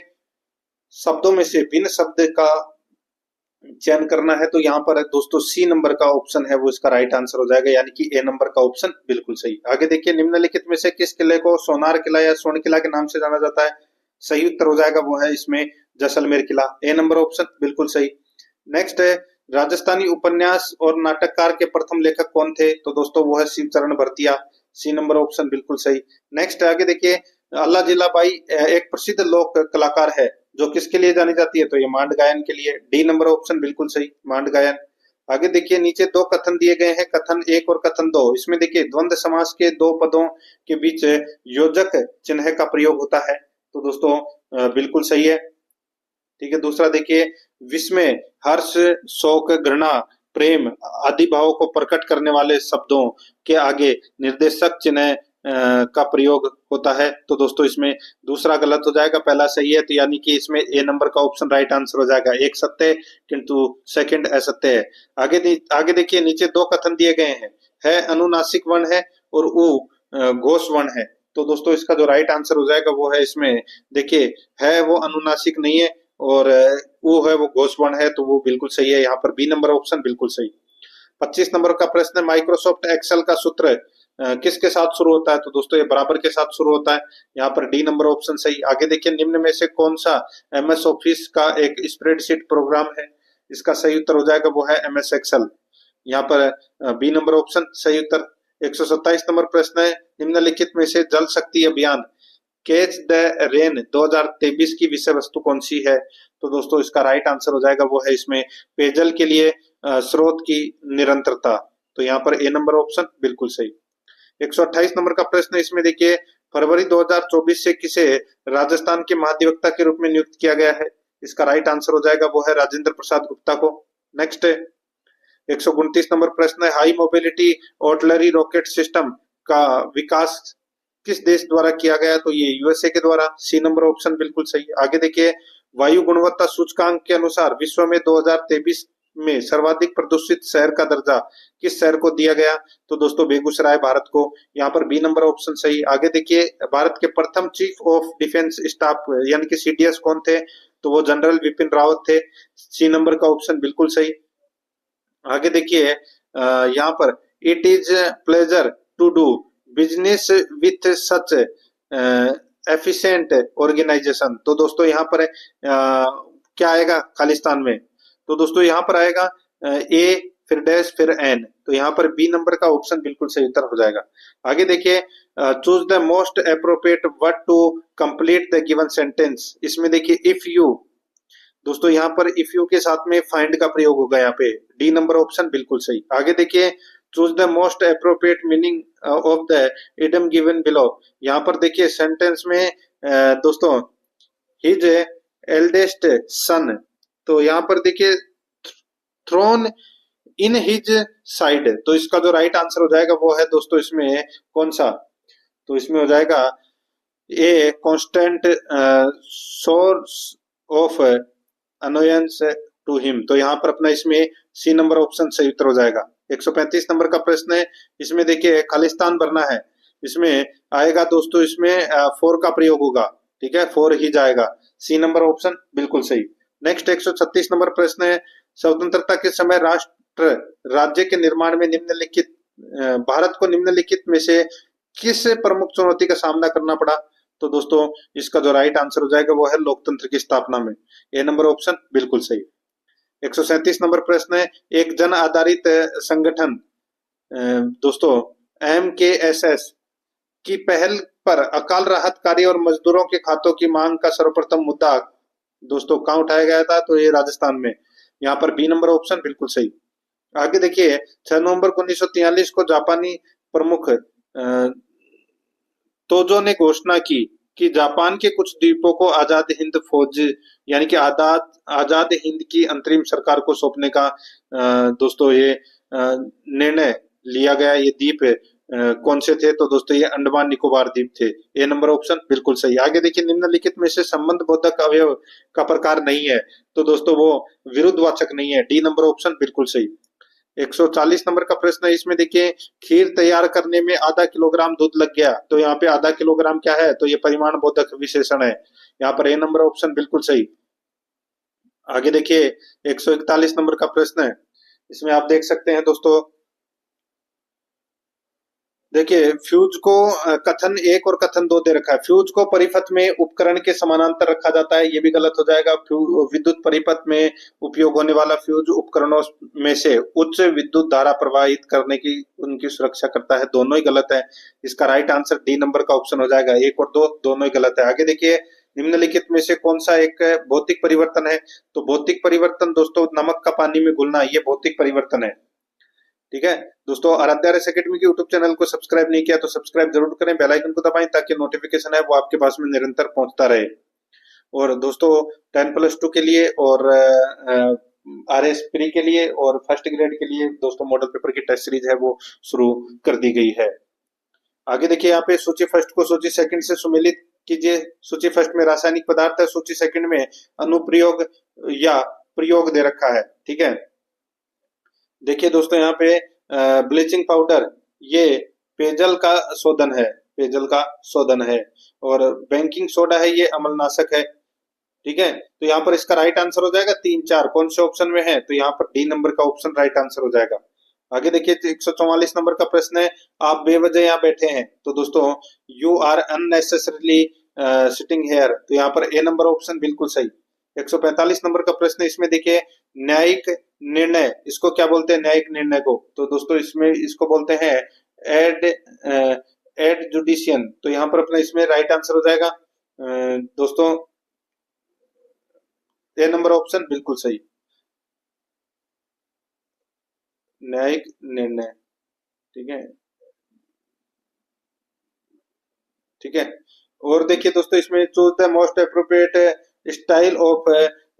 शब्दों में से भिन्न शब्द का चयन करना है, तो यहाँ पर दोस्तों सी नंबर का ऑप्शन है वो इसका राइट आंसर हो जाएगा, यानी कि ए नंबर का ऑप्शन बिल्कुल सही। आगे देखिए निम्नलिखित में से किस किले को सोनार किला या स्वर्ण किला के नाम से जाना जाता है, सही उत्तर हो जाएगा वो है इसमें जैसलमेर किला, ए नंबर ऑप्शन बिल्कुल सही। नेक्स्ट है राजस्थानी उपन्यास और नाटककार के प्रथम लेखक कौन थे, तो दोस्तों वो है Shivcharan Bhartiya, C number option बिल्कुल सही। नेक्स्ट आगे देखिए अल्लाह जिलाबाई एक प्रसिद्ध लोक कलाकार है जो किसके लिए जानी जाती है, तो ये मांड गायन के लिए। डी नंबर ऑप्शन बिल्कुल सही, मांड गायन। आगे देखिए नीचे दो कथन दिए गए हैं, कथन एक और कथन दो। इसमें देखिए द्वंद्व समास के दो पदों के बीच योजक चिन्ह का प्रयोग होता है, तो दोस्तों बिल्कुल सही है। ठीक है, दूसरा देखिए विस्मय, हर्ष, शोक, घृणा, प्रेम आदि भावों को प्रकट करने वाले शब्दों के आगे निर्देशक चिन्ह का प्रयोग होता है, तो दोस्तों इसमें दूसरा गलत हो जाएगा, पहला सही है, तो यानी कि इसमें ए नंबर का ऑप्शन राइट आंसर हो जाएगा। एक सत्य किंतु सेकंड असत्य है। आगे देखिए नीचे दो कथन दिए गए हैं, है अनुनासिक वर्ण है और उ घोष वर्ण है, तो दोस्तों इसका जो राइट आंसर हो जाएगा वो है इसमें देखिए है वो अनुनासिक नहीं है और वो है वो घोष वर्ण है, तो वो बिल्कुल सही है। यहाँ पर बी नंबर ऑप्शन बिल्कुल सही। 25 नंबर का प्रश्न है, माइक्रोसॉफ्ट एक्सेल का सूत्र किसके साथ शुरू होता है, तो दोस्तों ये बराबर के साथ शुरू होता है। यहाँ पर डी नंबर ऑप्शन सही। आगे देखिए निम्न में से कौन सा एमएस ऑफिस का एक स्प्रेडशीट प्रोग्राम है, इसका सही उत्तर हो जाएगा वो है एमएस एक्सेल। यहाँ पर बी नंबर ऑप्शन सही उत्तर। 127 नंबर प्रश्न है, निम्नलिखित में से जल शक्ति अभियान कैच द रेन 2023 की विषय वस्तु कौन सी है, तो दोस्तों इसका राइट आंसर हो जाएगा वो है इसमें पेयजल के लिए स्रोत की निरंतरता, तो यहाँ पर ए नंबर ऑप्शन बिल्कुल सही। 128 नंबर का प्रश्न है, इसमें देखिए फरवरी 2024 से किसे राजस्थान के महाधिवक्ता के रूप में नियुक्त किया गया है, इसका राइट आंसर हो जाएगा वो है राजेंद्र प्रसाद गुप्ता को। नेक्स्ट है 129 नंबर प्रश्न है, high mobility artillery rocket system का विकास किस देश द्वारा किया गया, तो ये यूएसए के द्वारा। सी नंबर ऑप्शन बिल्कुल सही। आगे देखिए वायु गुणवत्ता सूचकांक के अनुसार विश्व में 2023 में सर्वाधिक प्रदूषित शहर का दर्जा किस शहर को दिया गया, तो दोस्तों बेगूसराय भारत को। यहाँ पर बी नंबर ऑप्शन सही। आगे देखिए भारत के प्रथम चीफ ऑफ डिफेंस स्टाफ यानी कि सीडीएस कौन थे, तो वो जनरल विपिन रावत थे। सी नंबर का ऑप्शन बिल्कुल सही। आगे देखिए यहाँ पर it is pleasure to do business with such efficient organisation, तो दोस्तों यहाँ पर क्या आएगा खालिस्तान में, तो दोस्तों यहाँ पर आएगा ए फिर डैश फिर एन, तो यहाँ पर बी नंबर का ऑप्शन बिल्कुल सही उत्तर हो जाएगा। आगे देखिए choose the most appropriate word to complete the given sentence, इसमें देखिए इफ यू, दोस्तों यहाँ पर इफ यू के साथ में फाइंड का प्रयोग होगा, यहाँ पे डी नंबर ऑप्शन बिल्कुल सही। आगे देखिए choose the most appropriate meaning of the idiom given below, यहाँ पर देखिए सेंटेंस में दोस्तों हिज एल्डेस्ट सन, तो यहाँ पर देखिए थ्रोन इन हिज साइड, तो इसका जो राइट आंसर हो जाएगा वो है दोस्तों इसमें कौन सा, तो इसमें हो जाएगा a constant source of annoyance to him, तो यहाँ पर अपना इसमें सी नंबर ऑप्शन सही उत्तर हो जाएगा। 135 नंबर का प्रश्न है, इसमें देखिए खालिस्तान भरना है, इसमें आएगा दोस्तों इसमें फोर का प्रयोग होगा, ठीक है, फोर ही जाएगा। सी नंबर ऑप्शन बिल्कुल सही। नेक्स्ट 136 नंबर प्रश्न है, स्वतंत्रता के समय राष्ट्र राज्य के निर्माण में निम्नलिखित भारत को निम्नलिखित में से किस प्रमुख चुनौती का सामना करना पड़ा, तो दोस्तों इसका जो राइट आंसर हो जाएगा वो है लोकतंत्र की स्थापना में, ए नंबर ऑप्शन बिल्कुल सही। 137 नंबर प्रश्न है, एक जन आधारित संगठन दोस्तों MKSS की पहल पर अकाल राहत कार्य और मजदूरों के खातों की मांग का सर्वप्रथम मुद्दा दोस्तों कहाँ उठाया गया था, तो ये राजस्थान में, यहाँ पर बी नंबर ऑप्शन बिल्कुल सही। आगे देखिए 6 नवंबर 1943 को जापानी प्रमुख तोजो ने घोषणा की कि जापान के कुछ द्वीपों को आजाद हिंद फौज यानी कि आजाद हिंद की अंतरिम सरकार को सौंपने का दोस्तों ये निर्णय लिया गया। ये द्वीप कौन से थे, तो दोस्तों ये अंडमान निकोबार द्वीप थे, ए नंबर ऑप्शन बिल्कुल सही। आगे देखिए निम्नलिखित में से संबंध बोधक अवयव का प्रकार नहीं है, तो दोस्तों वो विरुद्धवाचक नहीं है, डी नंबर ऑप्शन बिल्कुल सही। 140 नंबर का प्रश्न है, इसमें देखिए खीर तैयार करने में आधा किलोग्राम दूध लग गया, तो यहाँ पे आधा किलोग्राम क्या है, तो ये परिमाण बोधक विशेषण है, यहाँ पर ए नंबर ऑप्शन बिल्कुल सही। आगे देखिए 141 नंबर का प्रश्न है, इसमें आप देख सकते हैं दोस्तों देखिए फ्यूज को कथन 1 और कथन 2 दे रखा है। फ्यूज को परिपथ में उपकरण के समानांतर रखा जाता है, ये भी गलत हो जाएगा। विद्युत परिपथ में उपयोग होने वाला फ्यूज उपकरणों में से उच्च विद्युत धारा प्रवाहित करने की उनकी सुरक्षा करता है, दोनों ही गलत है। इसका राइट आंसर डी नंबर का ऑप्शन हो जाएगा। 1 और 2 दोनों ही गलत है। आगे देखिए, निम्नलिखित में से कौन सा एक भौतिक परिवर्तन है? तो भौतिक परिवर्तन दोस्तों, नमक का पानी में घुलना, ये भौतिक परिवर्तन है। ठीक है दोस्तों, आराध्या रेस एकेडमी के यूट्यूब चैनल को सब्सक्राइब नहीं किया तो सब्सक्राइब जरूर करें, बेल आइकन को दबाएं ताकि नोटिफिकेशन है वो आपके पास में निरंतर पहुंचता रहे। और दोस्तों 10+2 के लिए और RS प्री के लिए और फर्स्ट ग्रेड के लिए दोस्तों मॉडल पेपर की टेस्ट सीरीज है वो शुरू कर दी गई है। आगे देखिए, यहाँ पे सूची फर्स्ट को सूची सेकंड से सुमेलित कीजिए। सूची फर्स्ट में रासायनिक पदार्थ है, सूची सेकंड में अनुप्रयोग या प्रयोग दे रखा है। ठीक है, देखिए दोस्तों यहाँ पे ब्लीचिंग पाउडर ये पेयजल का शोधन है, पेयजल का शोधन है। और बेकिंग सोडा है, ये अम्लनाशक है। ठीक है, तो यहाँ पर इसका राइट आंसर हो जाएगा 3, 4 कौन से ऑप्शन में है? तो यहाँ पर डी नंबर का ऑप्शन राइट आंसर हो जाएगा। आगे देखिए, 144 नंबर का प्रश्न है, आप बेवजह यहाँ बैठे हैं। तो दोस्तों you are unnecessarily sitting here, तो यहाँ पर ए नंबर ऑप्शन बिल्कुल सही। 145 नंबर का प्रश्न, इसमें देखिए न्यायिक निर्णय, इसको क्या बोलते हैं न्यायिक निर्णय को? तो दोस्तों इसमें इसको बोलते हैं एड एड जुडिशियन। तो यहाँ पर अपना इसमें राइट आंसर हो जाएगा दोस्तों ए नंबर ऑप्शन बिल्कुल सही, न्यायिक निर्णय। ठीक है, ठीक है। और देखिए दोस्तों, इसमें choose the most appropriate style of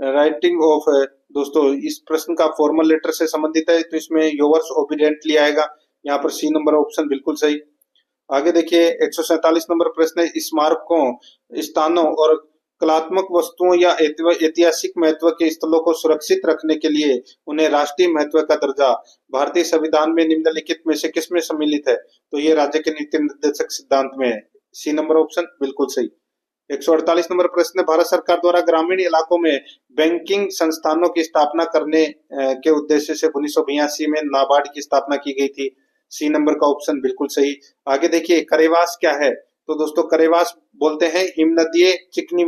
writing of, दोस्तों इस प्रश्न का फॉर्मल लेटर से संबंधित है, तो इसमें योवर्स ओबीडिएंटली आएगा। यहाँ पर सी नंबर ऑप्शन बिल्कुल सही। आगे देखिए, 147 नंबर प्रश्न है, स्मारकों, स्थानों और कलात्मक वस्तुओं या ऐतिहासिक महत्व के स्थलों को सुरक्षित रखने के लिए उन्हें राष्ट्रीय महत्व का दर्जा भारतीय संविधान में निम्नलिखित में से किसमें सम्मिलित है? तो ये राज्य के नीति निर्देशक सिद्धांत में है। सी नंबर ऑप्शन बिल्कुल सही। 148 नंबर प्रश्न, भारत सरकार द्वारा ग्रामीण इलाकों में बैंकिंग संस्थानों की स्थापना करने के उद्देश्य से 1982 में नाबार्ड की स्थापना की गई थी। सी नंबर का ऑप्शन बिल्कुल सही। आगे देखिए, करेवास क्या है? तो दोस्तों करेवास बोलते हैं हिमनदीय चिकनी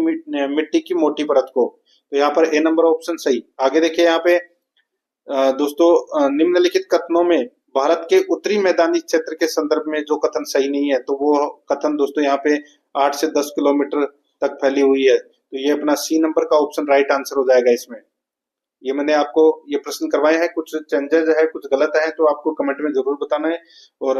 मिट्टी की मोटी परत को। तो यहाँ पर ए नंबर ऑप्शन सही। आगे देखिए, यहाँ पे दोस्तों निम्नलिखित कथनों में भारत के उत्तरी मैदानी क्षेत्र के संदर्भ में जो कथन सही नहीं है, तो वो कथन दोस्तों यहाँ पे 8 से 10 किलोमीटर तक फैली हुई है। तो ये अपना सी नंबर का ऑप्शन राइट आंसर हो जाएगा इसमें। ये मैंने आपको ये प्रश्न करवाए हैं, कुछ चेंजेस है कुछ गलत है तो आपको कमेंट में जरूर बताना है। और